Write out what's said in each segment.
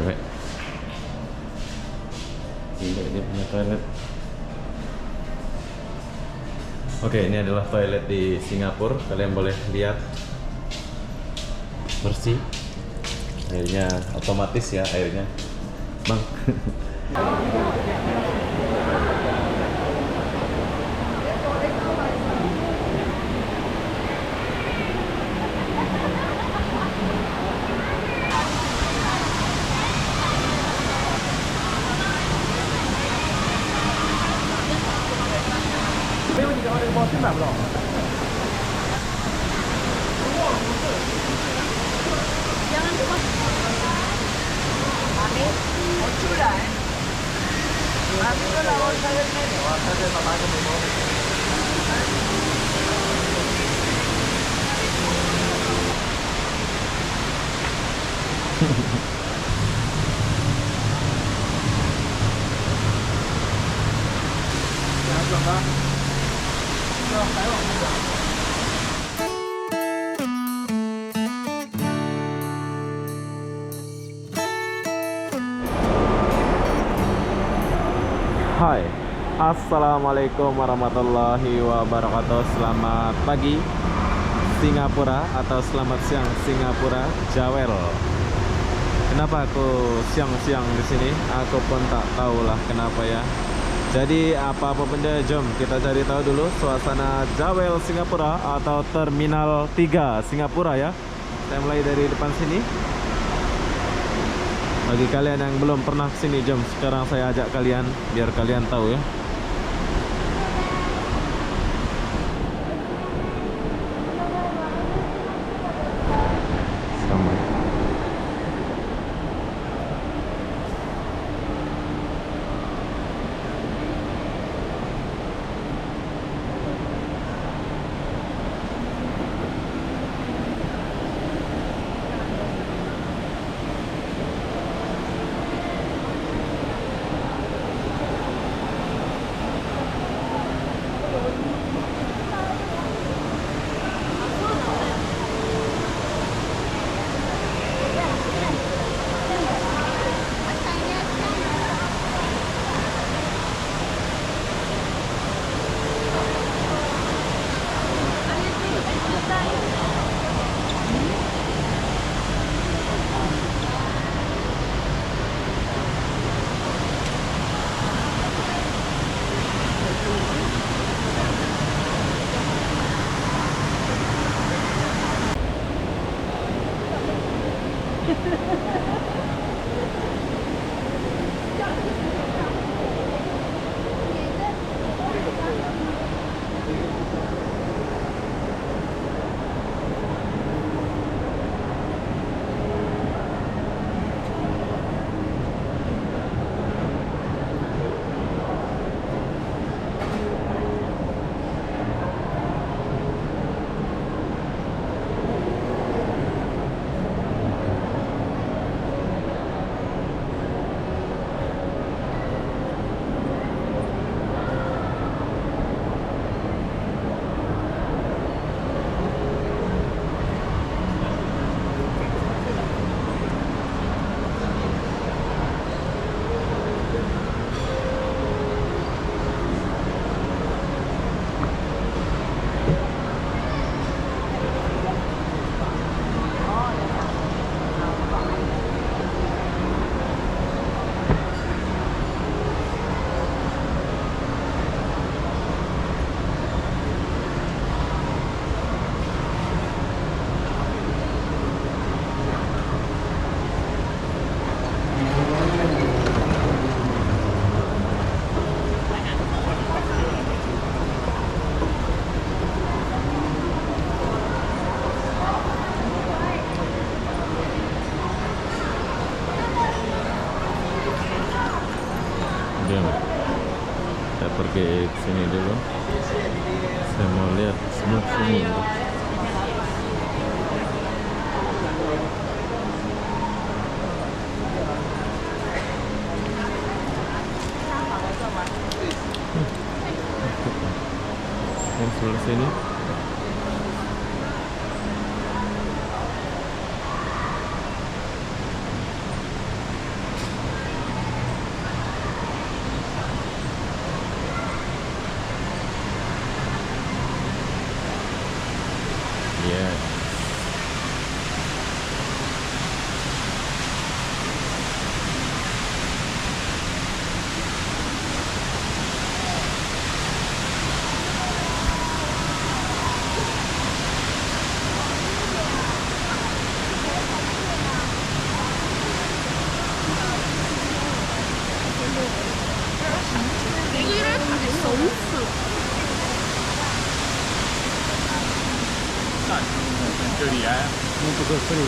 cewek. Ini dia punya toilet. Oke, ini adalah toilet di Singapura. Kalian boleh lihat, bersih. Airnya otomatis ya, airnya, bang. Hai, assalamualaikum warahmatullahi wabarakatuh. Selamat pagi Singapura atau selamat siang Singapura, Jawel. Kenapa aku siang-siang di sini? Aku pun tak tahulah kenapa ya. Jadi apa-apa benda, jom kita cari tahu dulu suasana Jawel Singapura atau Terminal 3 Singapura ya. Saya mulai dari depan sini. Bagi kalian yang belum pernah kesini, jom sekarang saya ajak kalian biar kalian tahu ya. Sama. Saya pergi ke sini dulu. Saya mau lihat sebelah sini. Yang sebelah sini. 怂死了。这里啊，那不够这里。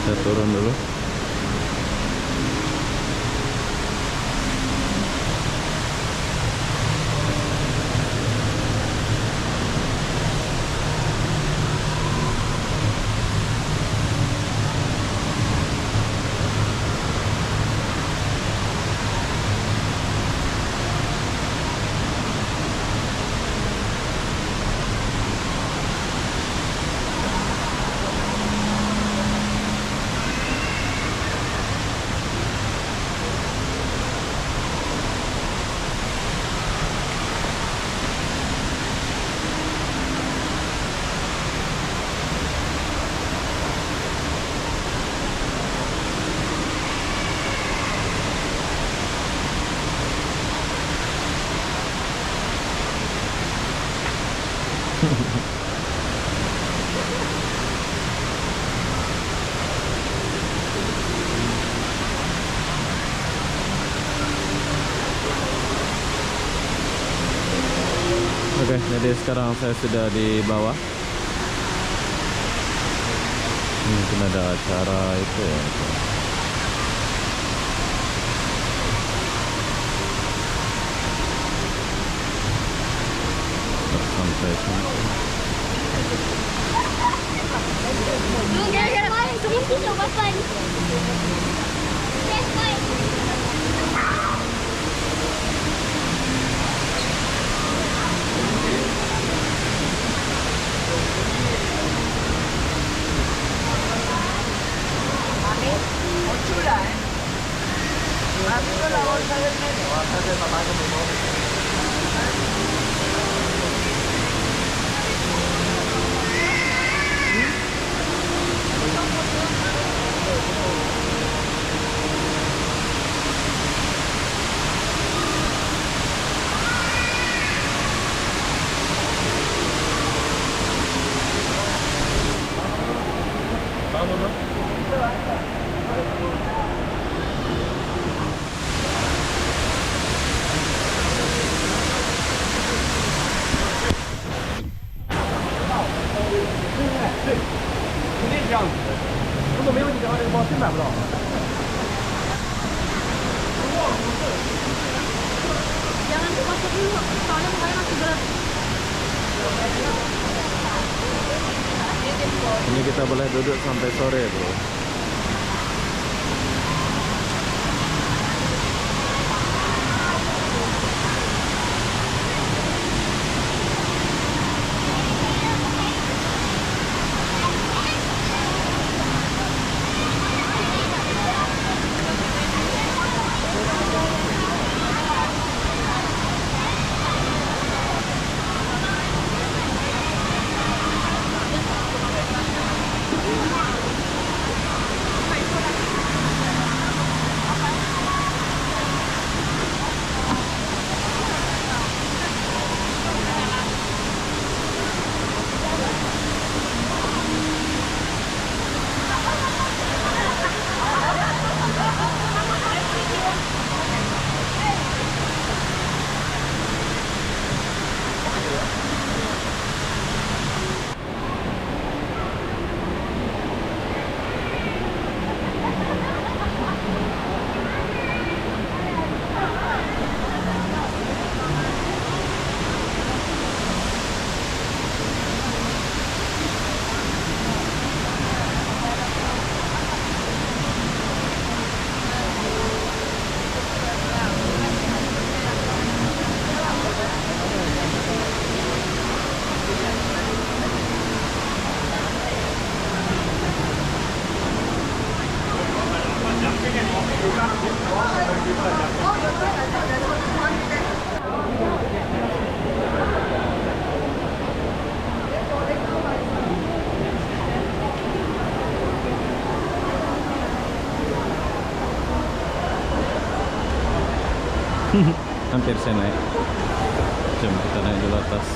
Kita turun dulu. Oke, jadi sekarang saya sudah di bawah. Mungkin ada acara itu ya. Sampai sini. Ini kita boleh duduk sampai sore, bro. Hampir saya naik. Jom kita naik dulu atas.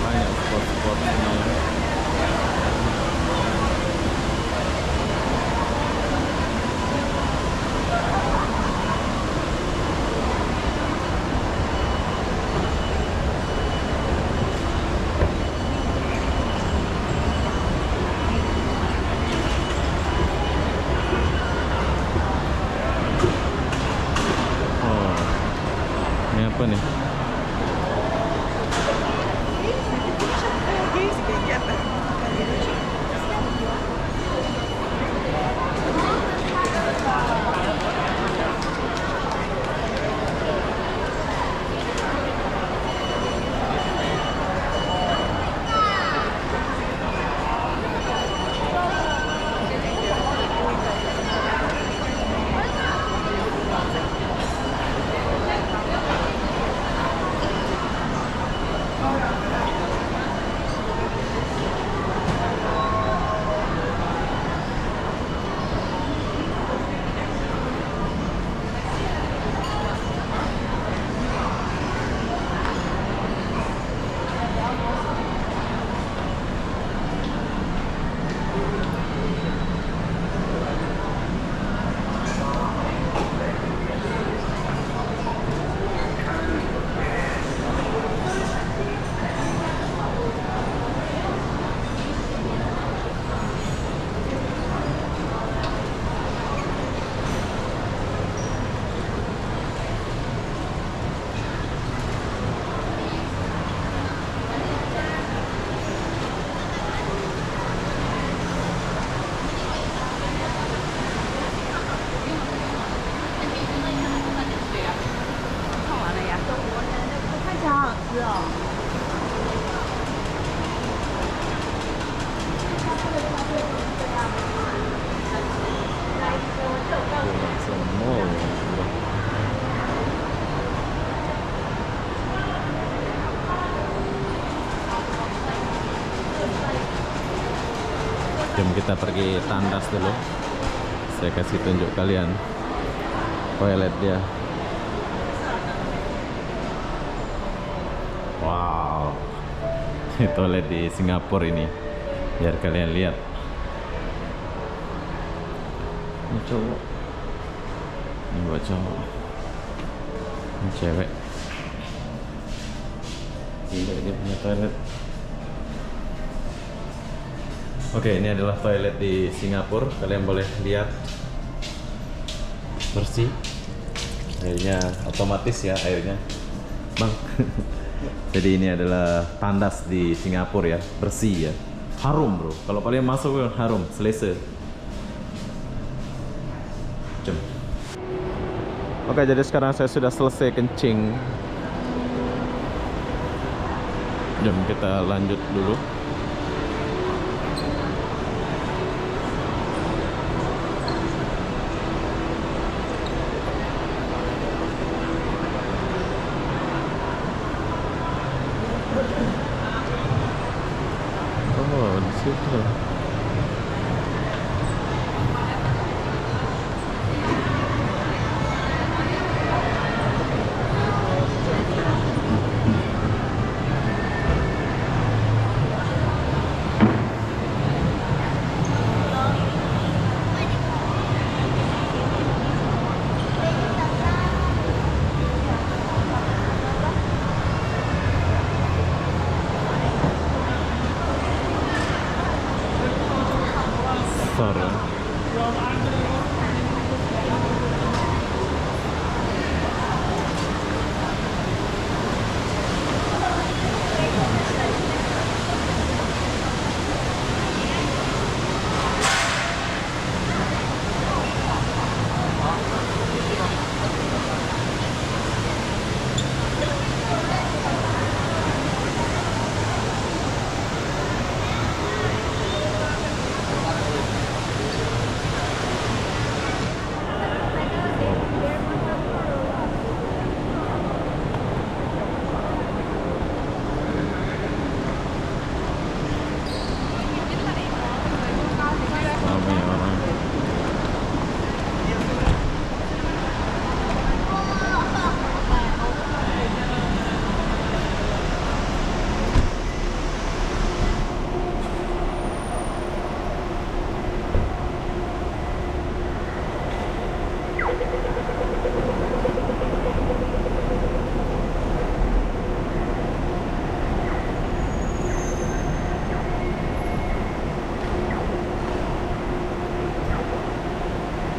Banyak spot-spotnya. Ini apa nih? Jom kita pergi tandas dulu. Saya kasih tunjuk kalian toilet dia. Wow, ini toilet di Singapura ini, biar kalian lihat. Ini cowok, ini buat cowok, ini cewek. Gila dia punya toilet. Oke, ini adalah toilet di Singapura. Kalian boleh lihat, bersih. Airnya otomatis ya, airnya, bang. Jadi ini adalah tandas di Singapura ya, bersih ya. Harum bro, kalau kalian masuk harum, selesa. Jom. Oke, jadi sekarang saya sudah selesai kencing. Jom kita lanjut dulu. Oh, di situ. Sorry. Ramai orang.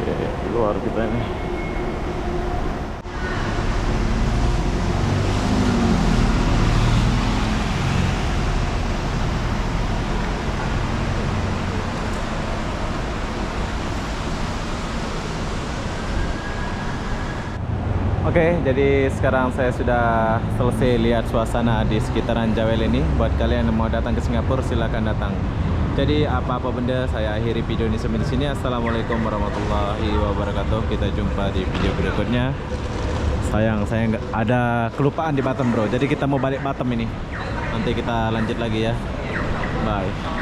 Oke, keluar kita ini. Oke, jadi sekarang saya sudah selesai lihat suasana di sekitaran Jawel ini. Buat kalian yang mau datang ke Singapura, silakan datang. Jadi apa-apa benda, saya akhiri video ini sampai di sini. Assalamualaikum warahmatullahi wabarakatuh. Kita jumpa di video berikutnya. Sayang, saya nggak ada kelupaan di Batam bro. Jadi kita mau balik Batam ini. Nanti kita lanjut lagi ya. Bye.